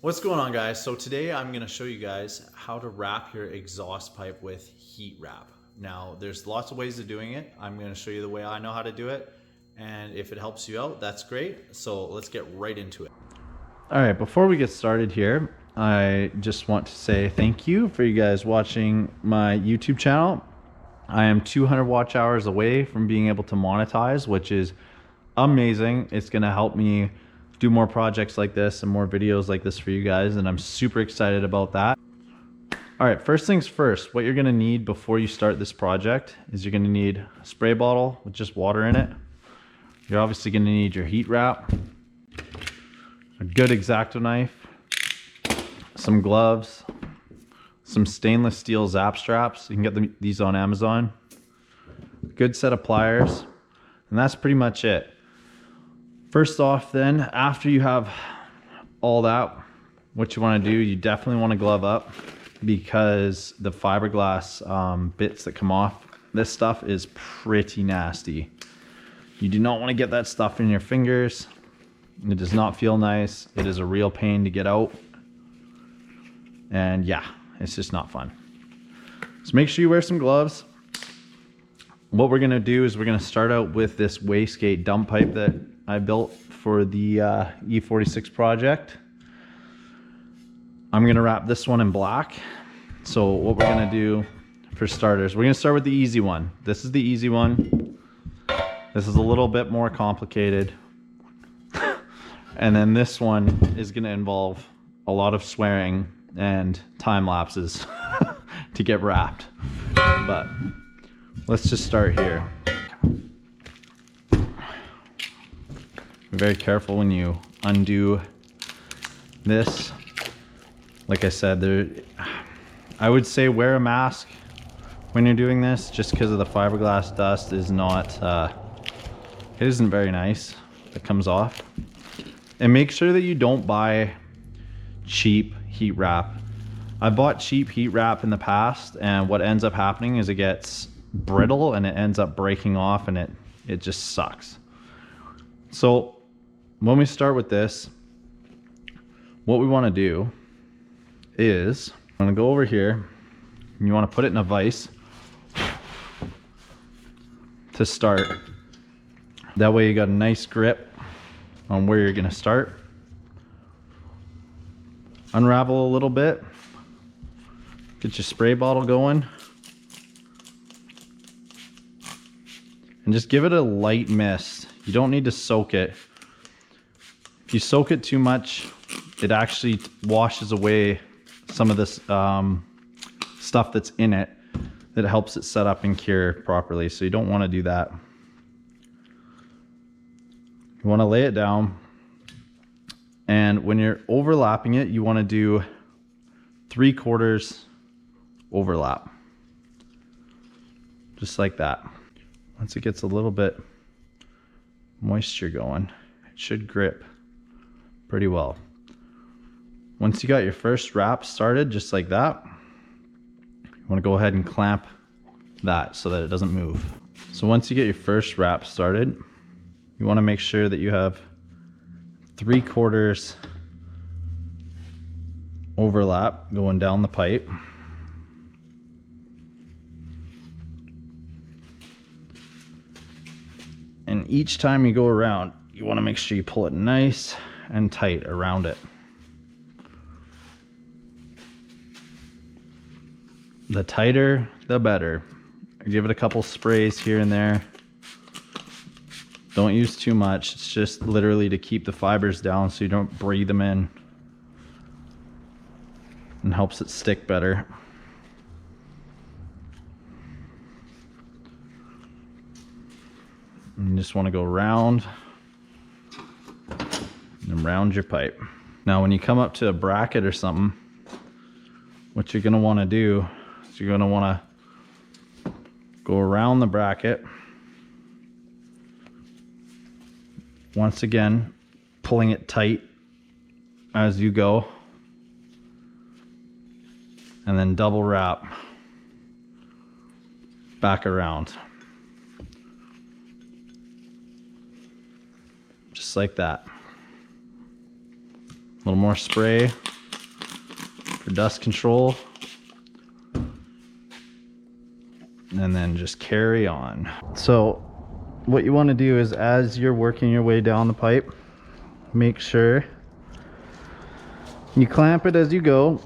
What's going on, guys? So today I'm going to show you guys how to wrap your exhaust pipe with heat wrap. Now there's lots of ways of doing it. I'm going to show you the way I know how to do it, and if it helps you out, that's great. So let's get right into it. All right, before we get started here, I just want to say thank you for you guys watching my YouTube channel. I am 200 watch hours away from being able to monetize, which is amazing. It's going to help me do more projects like this and more videos like this for you guys, and I'm super excited about that. All right, first things first, what you're going to need before you start this project is you're going to need a spray bottle with just water in it. You're obviously going to need your heat wrap, a good X-Acto knife, some gloves, some stainless steel zap straps. You can get these on Amazon. A good set of pliers, and that's pretty much it. First off then, after you have all that, what you want to do, you definitely want to glove up, because the fiberglass bits that come off this stuff is pretty nasty. You do not want to get that stuff in your fingers. It does not feel nice. It is a real pain to get out. And yeah, it's just not fun. So make sure you wear some gloves. What we're going to do is we're going to start out with this wastegate dump pipe that I built for the E46 project. I'm going to wrap this one in black. So what we're going to do for starters, we're going to start with the easy one. This is the easy one. This is a little bit more complicated. And then this one is going to involve a lot of swearing and time lapses to get wrapped. But let's just start here. Be very careful when you undo this. Like I said, I would say wear a mask when you're doing this, just because of the fiberglass dust is not, it isn't very nice. It comes off. And make sure that you don't buy cheap heat wrap. I bought cheap heat wrap in the past, and what ends up happening is it gets brittle and it ends up breaking off, and it just sucks. So when we start with this, what we want to do is I'm going to go over here, and you want to put it in a vise to start. That way you got a nice grip on where you're going to start. Unravel a little bit. Get your spray bottle going. And just give it a light mist. You don't need to soak it. If you soak it too much, it actually washes away some of this stuff that's in it that helps it set up and cure properly. So you don't want to do that. You want to lay it down. And when you're overlapping it, you want to do 3/4 overlap. Just like that. Once it gets a little bit moisture going, it should grip pretty well. Once you got your first wrap started, just like that, you want to go ahead and clamp that so that it doesn't move. So once you get your first wrap started, you want to make sure that you have 3/4 overlap going down the pipe. And each time you go around, you want to make sure you pull it nice and tight around it. The tighter, the better. Give it a couple sprays here and there. Don't use too much. It's just literally to keep the fibers down so you don't breathe them in. And helps it stick better. And you just want to go around and around your pipe. Now when you come up to a bracket or something, what you're going to want to do is you're going to want to go around the bracket. Once again, pulling it tight as you go. And then double wrap back around. Just like that. A little more spray. for dust control. And then just carry on. So what you want to do is, as you're working your way down the pipe, make sure you clamp it as you go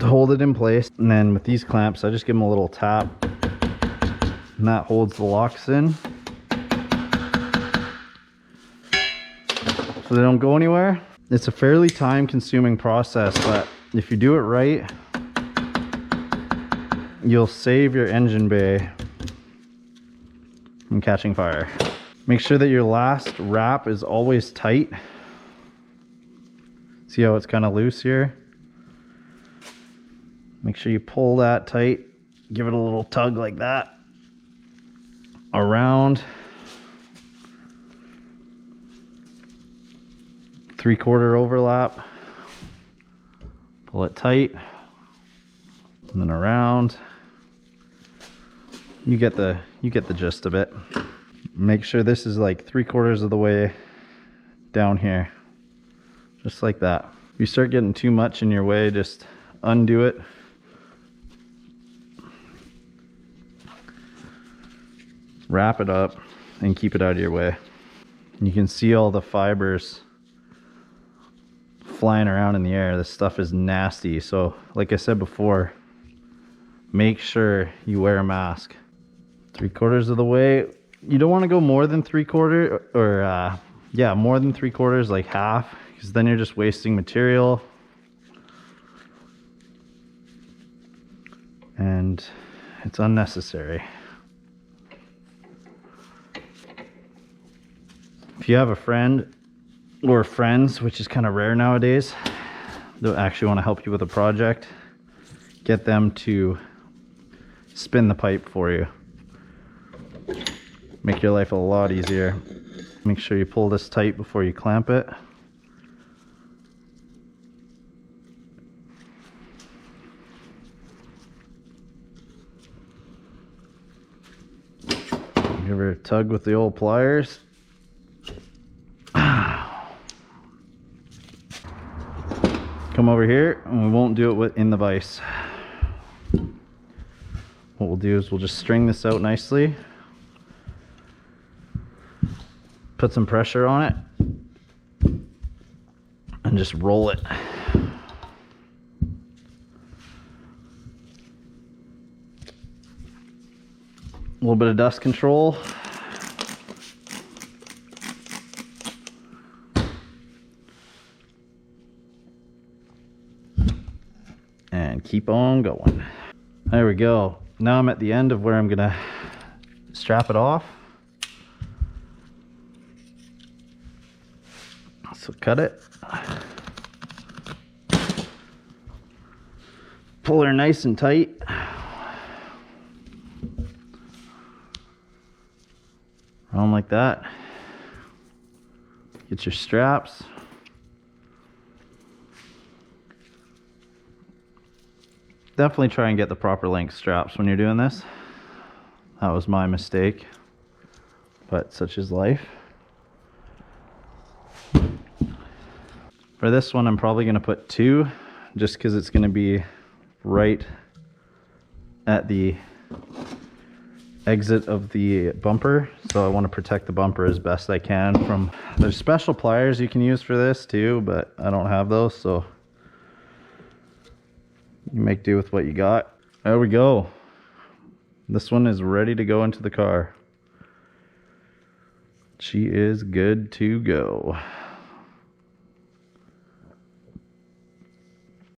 to hold it in place. And then with these clamps, I just give them a little tap, and that holds the locks in so they don't go anywhere. It's a fairly time consuming process, but if you do it right, you'll save your engine bay from catching fire. Make sure that your last wrap is always tight. See how it's kind of loose here? Make sure you pull that tight. Give it a little tug like that. Around 3/4 overlap. Pull it tight. And then around. You get the gist of it. Make sure this is like 3/4 of the way down here. Just like that. If you start getting too much in your way, just undo it. Wrap it up and keep it out of your way. You can see all the fibers flying around in the air. This stuff is nasty. So like I said before, make sure you wear a mask. 3/4 of the way. You don't want to go more than 3/4, or yeah, more than 3/4, like half, because then you're just wasting material. And it's unnecessary. If you have a friend or friends, which is kind of rare nowadays, that actually want to help you with a project, get them to spin the pipe for you. Make your life a lot easier. Make sure you pull this tight before you clamp it. Give her a tug with the old pliers. Come over here, and we won't do it in the vise. What we'll do is we'll just string this out nicely. Put some pressure on it. And just roll it. A little bit of dust control. And keep on going. There we go. Now I'm at the end of where I'm gonna strap it off. So cut it. Pull her nice and tight. Around like that. Get your straps. Definitely try and get the proper length straps when you're doing this. That was my mistake, but such is life. For this one, I'm probably going to put 2, just because it's going to be right at the exit of the bumper, so I want to protect the bumper as best I can from... There's special pliers you can use for this too, but I don't have those, so you make do with what you got. There we go. This one is ready to go into the car. She is good to go.